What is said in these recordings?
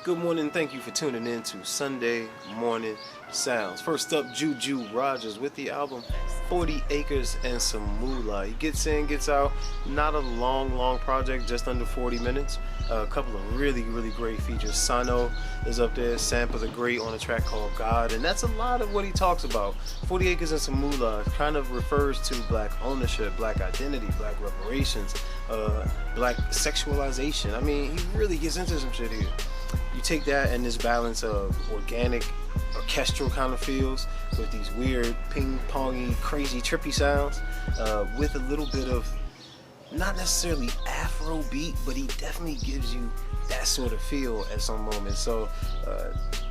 Good morning, thank you for tuning in to Sunday Morning Sounds. First up, Juju Rogers with the album 40 Acres and Some Moolah. He gets in, gets out. Not a long project, just under 40 minutes. A couple of really great features. Sano is up there, SampaTheGreat on a track called God, and that's a lot of what he talks about. 40 Acres and Some Moolah kind of refers to black ownership, black identity, black reparations, black sexualization. I mean, he really gets into some shit here. You take that and this balance of organic, orchestral kind of feels with these weird ping-pongy, crazy, trippy sounds with a little bit of, not necessarily Afro beat, but he definitely gives you that sort of feel at some moments. So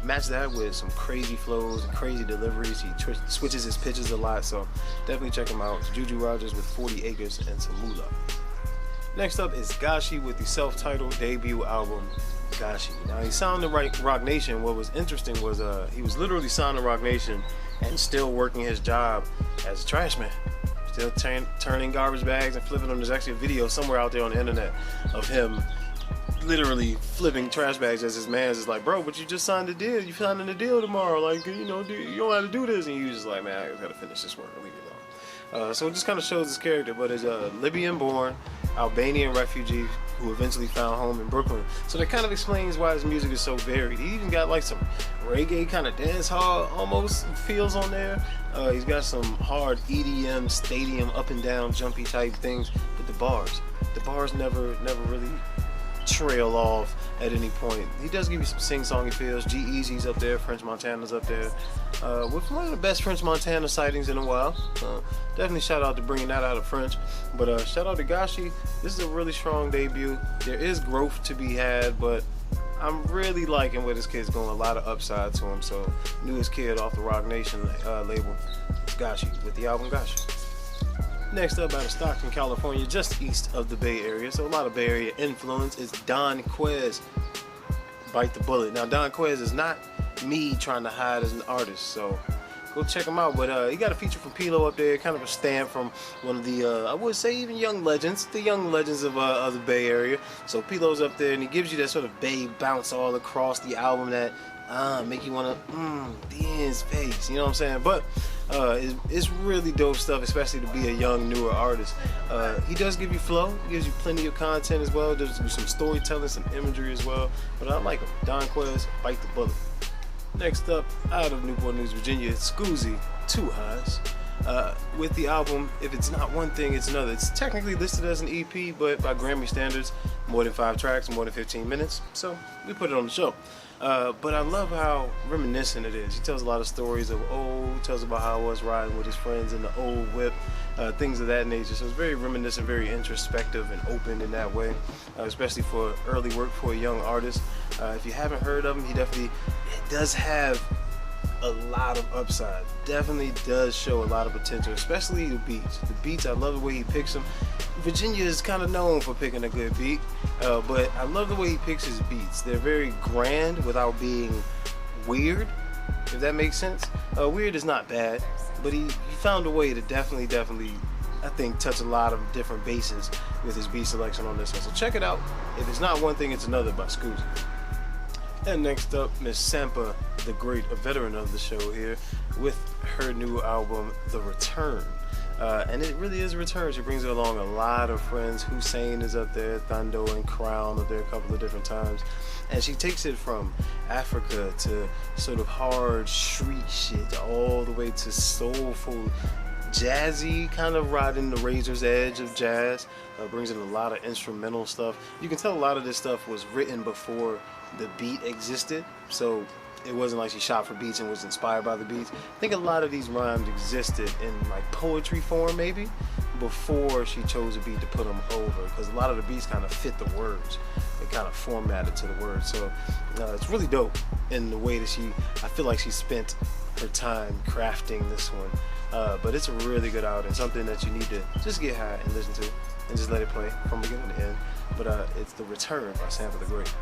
match that with some crazy flows and crazy deliveries. He switches his pitches a lot, so definitely check him out. It's Juju Rogers with 40 Acres and Some Moolah. Next up is Gashi with the self-titled debut album, Gashi. Now, he signed to Rock Nation. What was interesting was he was literally signed to Rock Nation and still working his job as a trash man. Still turning garbage bags and flipping them. There's actually a video somewhere out there on the internet of him literally flipping trash bags as his man's is like, bro, but you just signed a deal. You signing a deal tomorrow. Like, you know, you don't have to do this. And he was just like, man, I gotta finish this work and leave it alone. So it just kind of shows his character, but he's a Libyan-born Albanian refugee who eventually found home in Brooklyn. So that kind of explains why his music is so varied. He even got like some reggae kind of dance hall almost feels on there. He's got some hard EDM, stadium, up and down, jumpy type things. But the bars never really trail off at any point. He does give you some sing-songy feels. G-Eazy's up there, French Montana's up there, with one of the best French Montana sightings in a while. Definitely shout out to bringing that out of French. But shout out to Gashi. This is a really strong debut. There is growth to be had, but I'm really liking where this kid's going. A lot of upside to him. So newest kid off the Rock Nation label, Gashi with the album Gashi. Next up, out of Stockton, California, just east of the Bay Area, so a lot of Bay Area influence, is Don Quez, Bite the Bullet. Now, Don Quez is not me trying to hide as an artist, so go check him out. But he got a feature from Pilo up there, kind of a stamp from one of the, I would say even young legends, the young legends of the Bay Area. So Pilo's up there, and he gives you that sort of Bay bounce all across the album that make you want to, be in his face, you know what I'm saying? But it's really dope stuff, especially to be a young, newer artist. He does give you flow, he gives you plenty of content as well. There's some storytelling, some imagery as well. But I like him. Don Quez, Bite the Bullet. Next up, out of Newport News, Virginia, Skuzii, Two Highs, with the album If It's Not One Thing, It's Another. It's technically listed as an EP, but by Grammy standards, more than 5 tracks, more than 15 minutes. So we put it on the show. But I love how reminiscent it is. He tells a lot of stories of tells about how I was riding with his friends in the old whip, things of that nature. So it's very reminiscent, very introspective and open in that way, especially for early work for a young artist. If you haven't heard of him, he definitely does have a lot of upside. Definitely does show a lot of potential, especially the beats. The beats, I love the way he picks them. Virginia is kind of known for picking a good beat, but I love the way he picks his beats. They're very grand without being weird, if that makes sense. Weird is not bad, but he found a way to definitely, I think, touch a lot of different bases with his beat selection on this one. So check it out. If It's Not One Thing, It's Another by Skuzii. And next up, Miss SampaTheGreat, a veteran of the show here, with her new album, The Return. And it really is a return. She brings along a lot of friends. Hussein is up there, Thundo and Crown up there a couple of different times. And she takes it from Africa to sort of hard street shit all the way to soulful, jazzy, kind of riding the razor's edge of jazz. Brings in a lot of instrumental stuff. You can tell a lot of this stuff was written before the beat existed, so it wasn't like she shot for beats and was inspired by the beats. I think a lot of these rhymes existed in like poetry form maybe before she chose a beat to put them over, because a lot of the beats kind of fit the words. They kind of formatted to the words. So it's really dope in the way that I feel like she spent her time crafting this one. But it's a really good album, something that you need to just get high and listen to and just let it play from beginning to end. But it's The Return by SampaTheGreat.